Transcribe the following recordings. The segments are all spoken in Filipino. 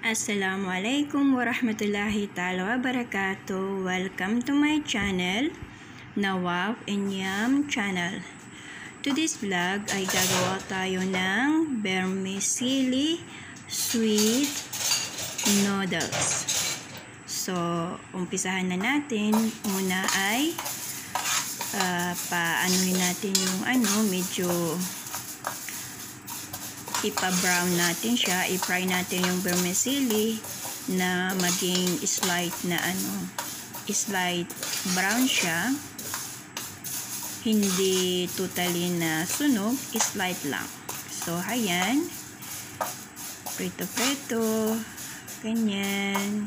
Assalamualaikum warahmatullahi ta'ala wabarakatuh. Welcome to my channel, Nawaf and Yam channel. Today's vlog ay gagawa tayo ng vermicelli sweet noodles. So, umpisahan na natin. Una ay paanuhin natin yung medyo ipa-brown natin siya, i-fry natin yung vermicelli na maging slight brown siya, hindi totally na sunog, slight lang. So ayan, prito ganyan.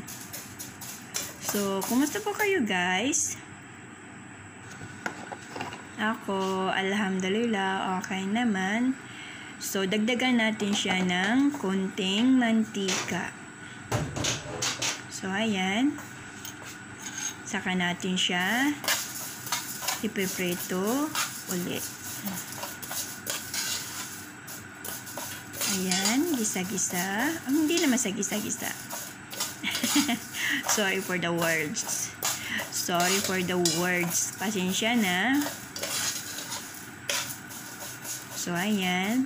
So kumusta po kayo guys? Ako alhamdulillah okay naman. So, dagdagan natin siya ng konting mantika. So, ayan. Saka natin siya ipiprito ulit. Ayan, gisa-gisa. Hindi naman sa gisa-gisa. Sorry for the words. Pasensya na. So, ayan.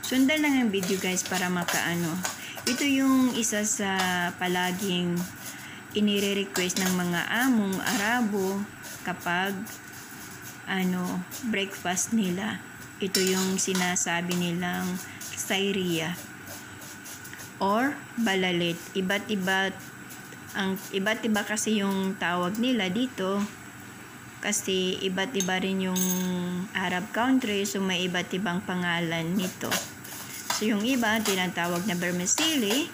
Sundan lang ang video guys para makaano. Ito yung isa sa palaging inire-request ng mga among Arabo kapag breakfast nila. Ito yung sinasabi nilang sayriya or balalit. Iba't iba kasi yung tawag nila dito. Kasi iba't iba rin yung Arab country, so may iba't ibang pangalan nito. So yung iba tinatawag na vermicelli,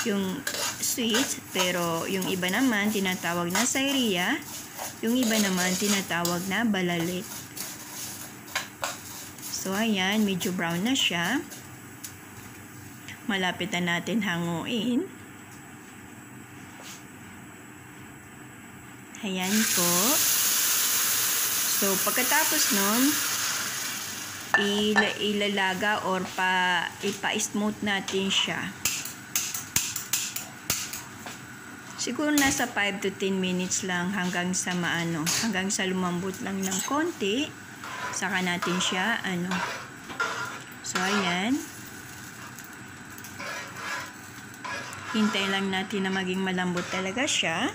yung sweet, pero yung iba naman tinatawag na sayriya, yung iba naman tinatawag na balalit. So ayan, medyo brown na siya. Malapit na natin hanguin. Ayan po. So, pagkatapos nun, ilalaga or ipa-smooth natin siya. Siguro nasa 5 to 10 minutes lang hanggang sa lumambot lang ng konti. Saka natin siya, So, ayan. Hintayin lang natin na maging malambot talaga siya.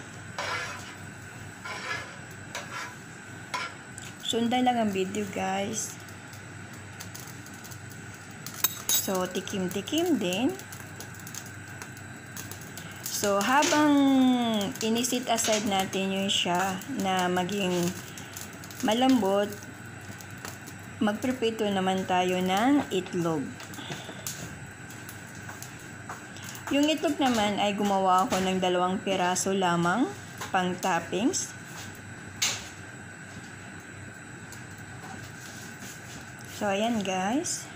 Sundan lang ang video guys. So, tikim-tikim din. So, habang inisit aside natin yung siya na maging malambot, magprepare naman tayo ng itlog. Yung itlog naman ay gumawa ako ng 2 piraso lamang pang toppings. So, ayan guys.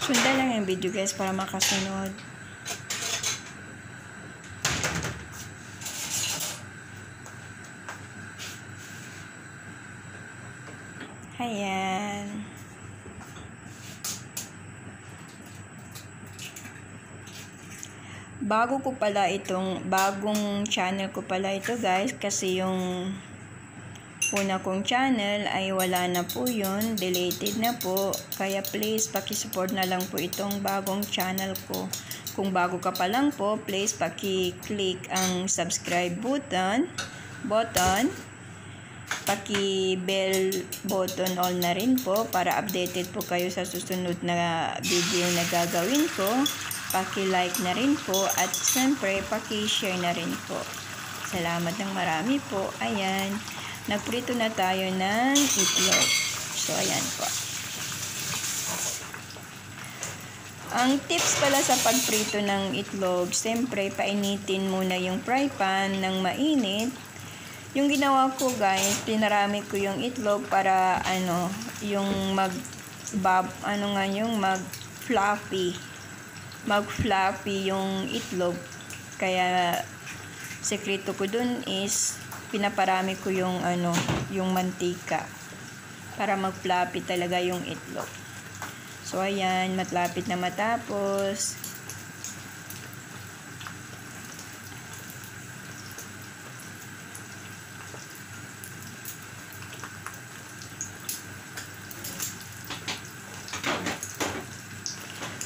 Sundan lang yung video guys para makasunod. Ayan. Bagong channel ko pala ito guys, kasi yung una kong channel ay wala na po yun, deleted na po. Kaya please paki-support na lang po itong bagong channel ko. Kung bago ka pa lang po, please paki-click ang subscribe button, paki-bell button all na rin po para updated po kayo sa susunod na video na gagawin ko. Paki-like na rin po at siyempre paki-share na rin po. Salamat ng marami po. Ayan, nagprito na tayo ng itlog. So ayan po. Ang tips pala sa pagprito ng itlog, siyempre painitin muna yung fry pan ng mainit. Yung ginawa ko guys, pinarami ko yung itlog para yung ano nga yung mag-fluffy yung itlog. Kaya sekreto ko dun is pinaparami ko yung yung mantika para mag-fluffy talaga yung itlog. So ayan, malapit na matapos.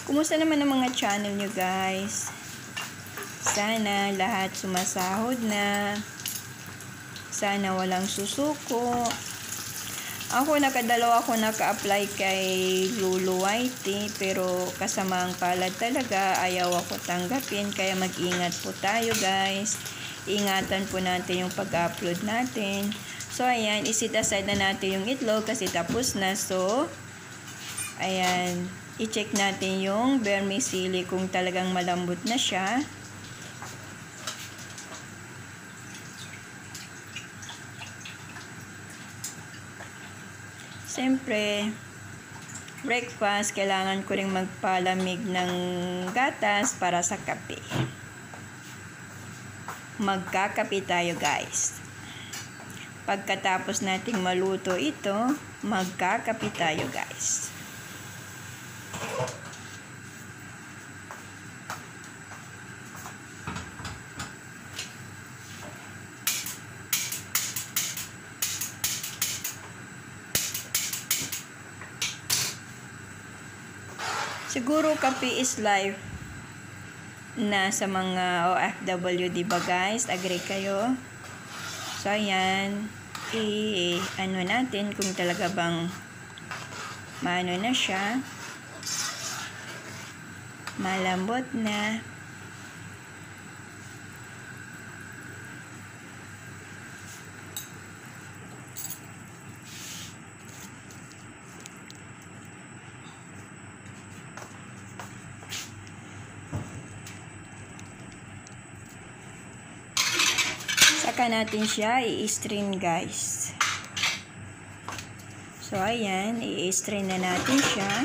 Kumusta naman ang mga channel nyo guys? Sana lahat sumasahod na. Sana walang susuko. Ako nakadalawa ako naka-apply kay Lulu Whitey, pero kasamang palad talaga, ayaw ako tanggapin. Kaya mag-ingat po tayo guys. Ingatan po natin yung pag-upload natin. So ayan, isit aside na natin yung itlog kasi tapos na. So ayan, i-check natin yung vermicelli kung talagang malambot na siya. Siyempre, breakfast, kailangan ko ring magpalamig ng gatas para sa kape. Magkakape tayo guys. Pagkatapos nating maluto ito, magkakape tayo guys. Siguro kape is life na sa mga OFW, diba guys? Agree kayo? So ayan, ano natin kung talaga bang maano na siya, malambot na. Saka natin siya i-strain guys. So ayan, i-strain na natin siya.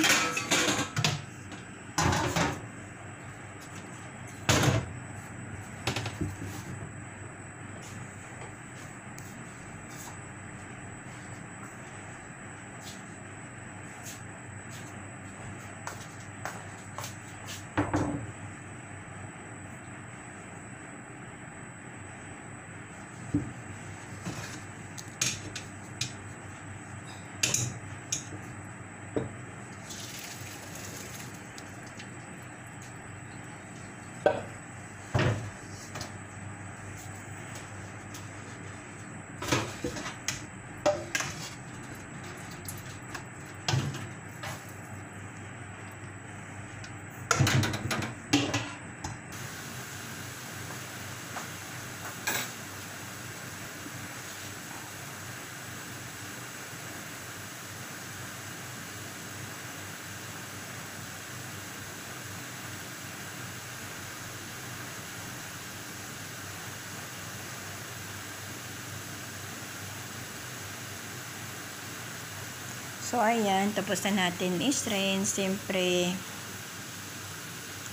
So ayan, tapos na natin i-strain. Siyempre,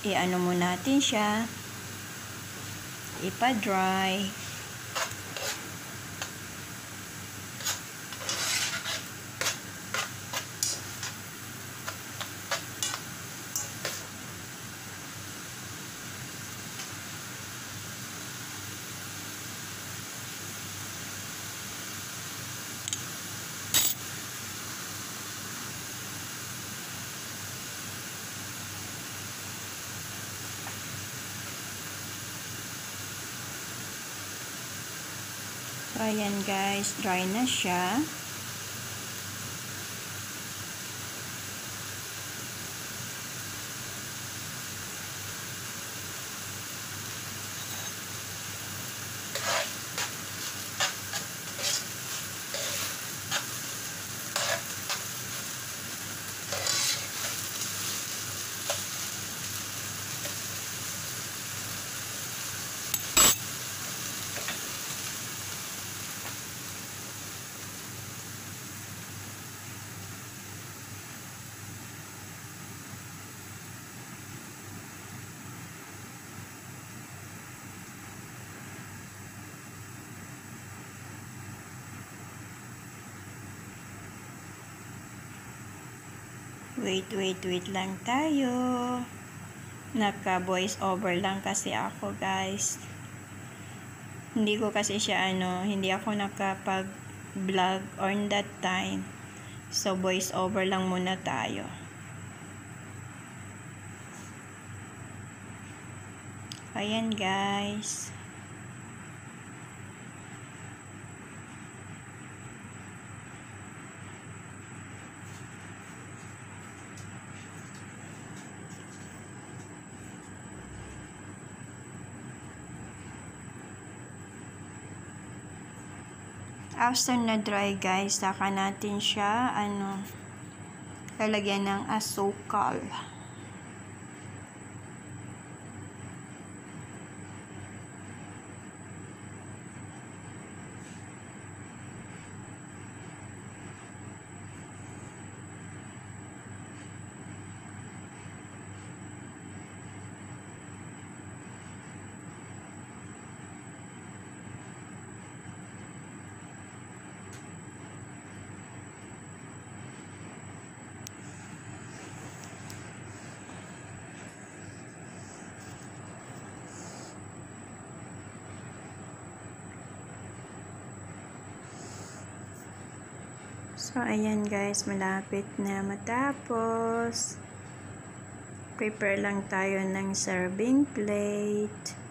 i-ano mo natin siya, ipa-dry. So, ayan guys, dry na siya. Wait lang tayo. Naka voice over lang kasi ako, guys. Hindi ko kasi siya hindi ako nakapag vlog on that time. So voice over lang muna tayo. Ayan, guys. After na dry, guys, saka natin siya lalagyan ng asukal. So, ayan, guys, malapit na matapos. Prepare lang tayo ng serving plate.